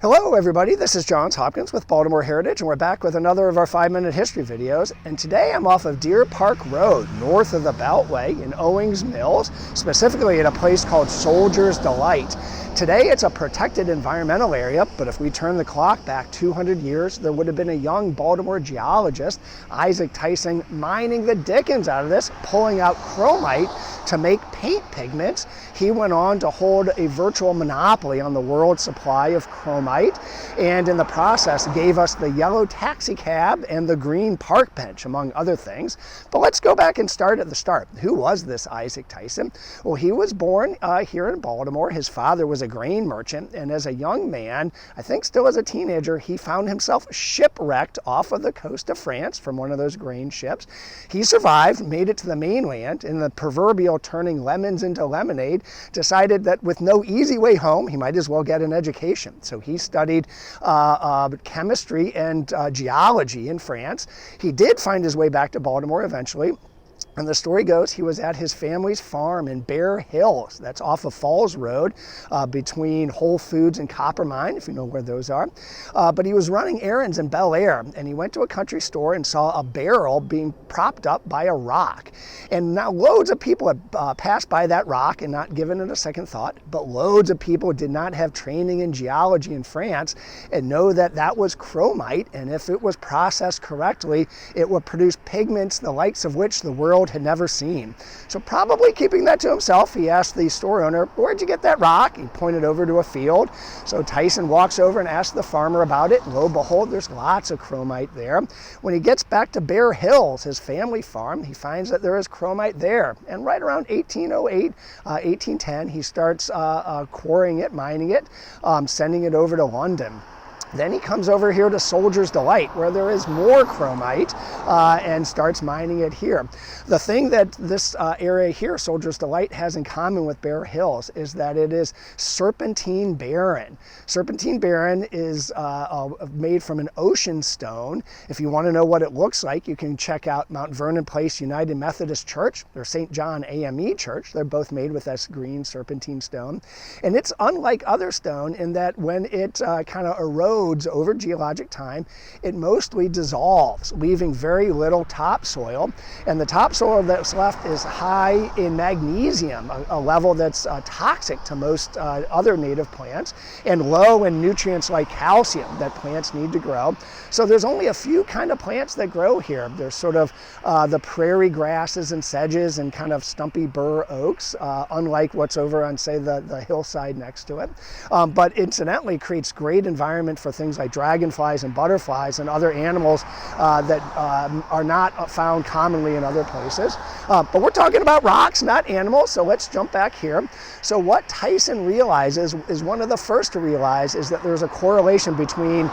Hello everybody, this is Johns Hopkins with Baltimore Heritage, and we're back with another of our 5-minute history videos. And today I'm off of Deer Park Road, north of the Beltway in Owings Mills, specifically at a place called Soldier's Delight. Today it's a protected environmental area, but if we turn the clock back 200 years, there would have been a young Baltimore geologist, Isaac Tyson, mining the dickens out of this, pulling out chromite to make paint pigments. He went on to hold a virtual monopoly on the world's supply of chromite, and in the process gave us the yellow taxi cab and the green park bench, among other things. But let's go back and start at the start. Who was this Isaac Tyson? Well, he was born here in Baltimore. His father was a grain merchant, and as a young man, I think still as a teenager, he found himself shipwrecked off of the coast of France from one of those grain ships. He survived, made it to the mainland, and the proverbial turning lemons into lemonade, decided that with no easy way home, he might as well get an education. So he studied chemistry and geology in France. He did find his way back to Baltimore eventually. And the story goes, he was at his family's farm in Bear Hills. That's off of Falls Road, between Whole Foods and Copper Mine, if you know where those are. But he was running errands in Bel Air, and he went to a country store and saw a barrel being propped up by a rock. And now loads of people had passed by that rock and not given it a second thought, but loads of people did not have training in geology in France and know that that was chromite, and if it was processed correctly, it would produce pigments the likes of which the world had never seen. So probably keeping that to himself, he asked the store owner, "Where'd you get that rock?" He pointed over to a field. So Tyson walks over and asks the farmer about it. Lo and behold, there's lots of chromite there. When he gets back to Bear Hills, his family farm, he finds that there is chromite there. And right around 1808, 1810, he starts quarrying it, mining it, sending it over to London. Then he comes over here to Soldier's Delight, where there is more chromite, and starts mining it here. The thing that this area here, Soldier's Delight, has in common with Bear Hills is that it is serpentine barren. Serpentine barren is made from an ocean stone. If you want to know what it looks like, you can check out Mount Vernon Place United Methodist Church or St. John AME Church. They're both made with this green serpentine stone. And it's unlike other stone in that when it kind of erodes over geologic time, it mostly dissolves, leaving very little topsoil. And the topsoil that's left is high in magnesium, a level that's toxic to most other native plants, and low in nutrients like calcium that plants need to grow. So there's only a few kind of plants that grow here. There's sort of the prairie grasses and sedges and kind of stumpy bur oaks, unlike what's over on, say, the hillside next to it. But incidentally creates great environment for things like dragonflies and butterflies and other animals that are not found commonly in other places. But we're talking about rocks, not animals, so let's jump back here. So what Tyson realizes, is one of the first to realize, is that there's a correlation between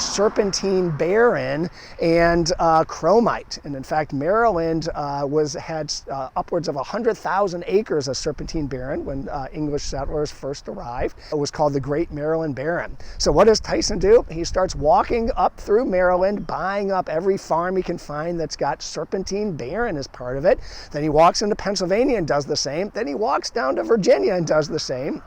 serpentine barren and chromite. And in fact, Maryland had upwards of 100,000 acres of serpentine barren when English settlers first arrived. It was called the Great Maryland Barren. So what does Tyson do? He starts walking up through Maryland, buying up every farm he can find that's got serpentine barren as part of it. Then he walks into Pennsylvania and does the same. Then he walks down to Virginia and does the same.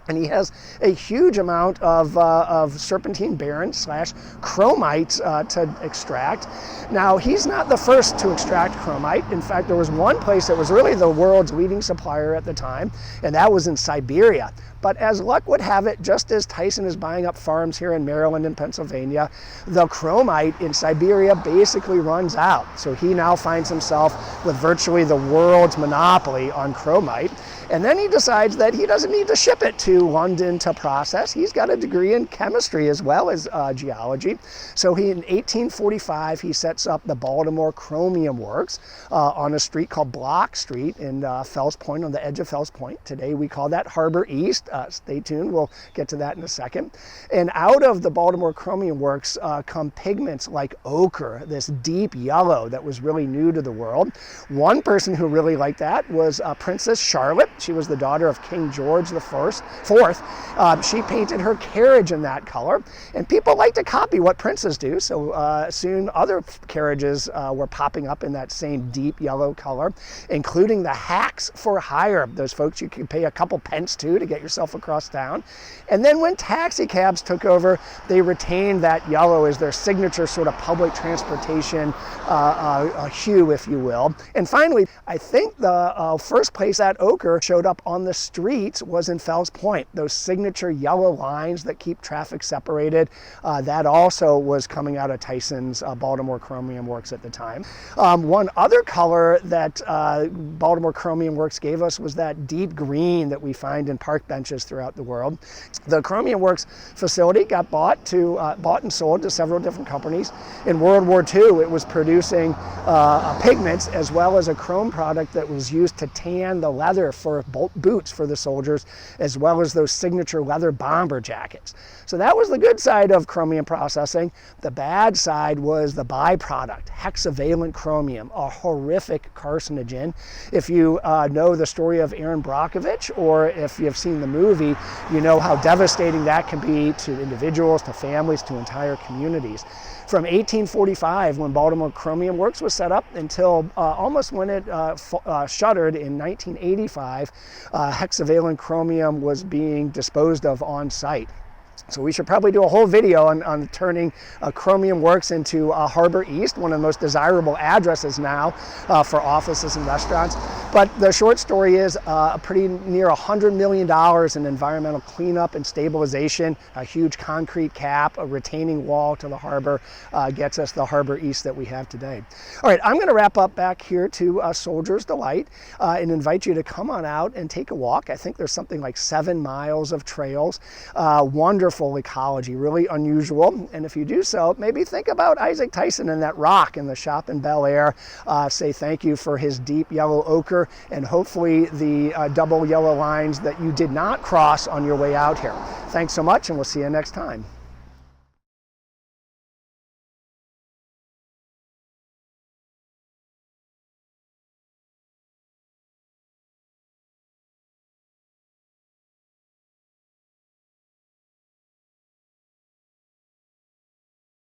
And he has a huge amount of serpentine barren / chromite to extract. Now, he's not the first to extract chromite. In fact, there was one place that was really the world's leading supplier at the time, and that was in Siberia. But as luck would have it, just as Tyson is buying up farms here in Maryland and Pennsylvania, the chromite in Siberia basically runs out. So he now finds himself with virtually the world's monopoly on chromite. And then he decides that he doesn't need to ship it to London to process. He's got a degree in chemistry as well as geology. So in 1845, he sets up the Baltimore Chromium Works on a street called Block Street in Fells Point, on the edge of Fells Point. Today we call that Harbor East. Stay tuned, we'll get to that in a second. And out of the Baltimore Chromium Works come pigments like ochre, this deep yellow that was really new to the world. One person who really liked that was Princess Charlotte. She was the daughter of King George the Fourth. She painted her carriage in that color, and people like to copy what princes do, so soon other carriages were popping up in that same deep yellow color, including the hacks for hire, those folks you could pay a couple pence to get yourself across town. And then when taxi cabs took over, they retained that yellow as their signature sort of public transportation hue, if you will. And finally, I think the first place that ochre showed up on the streets was in Fells Point. Those signature yellow lines that keep traffic separated, that also was coming out of Tyson's Baltimore Chromium Works at the time. One other color that Baltimore Chromium Works gave us was that deep green that we find in park benches throughout the world. The Chromium Works facility got bought and sold to several different companies. In World War II, it was producing pigments as well as a chrome product that was used to tan the leather for boots for the soldiers, as well as those signature leather bomber jackets. So that was the good side of chromium processing. The bad side was the byproduct, hexavalent chromium, a horrific carcinogen. If you know the story of Aaron Brockovich, or if you've seen the movie, you know how devastating that can be to individuals, to families, to entire communities. From 1845, when Baltimore Chromium Works was set up, until almost when it shuttered in 1985, hexavalent chromium was being disposed of on site. So we should probably do a whole video on turning Chromium Works into Harbor East, one of the most desirable addresses now for offices and restaurants. But the short story is pretty near $100 million in environmental cleanup and stabilization, a huge concrete cap, a retaining wall to the harbor gets us the Harbor East that we have today. All right, I'm going to wrap up back here to Soldier's Delight and invite you to come on out and take a walk. I think there's something like 7 miles of trails. Wonderful ecology, really unusual. And if you do so, maybe think about Isaac Tyson and that rock in the shop in Bel Air. Say thank you for his deep yellow ochre, and hopefully the double yellow lines that you did not cross on your way out here. Thanks so much, and we'll see you next time.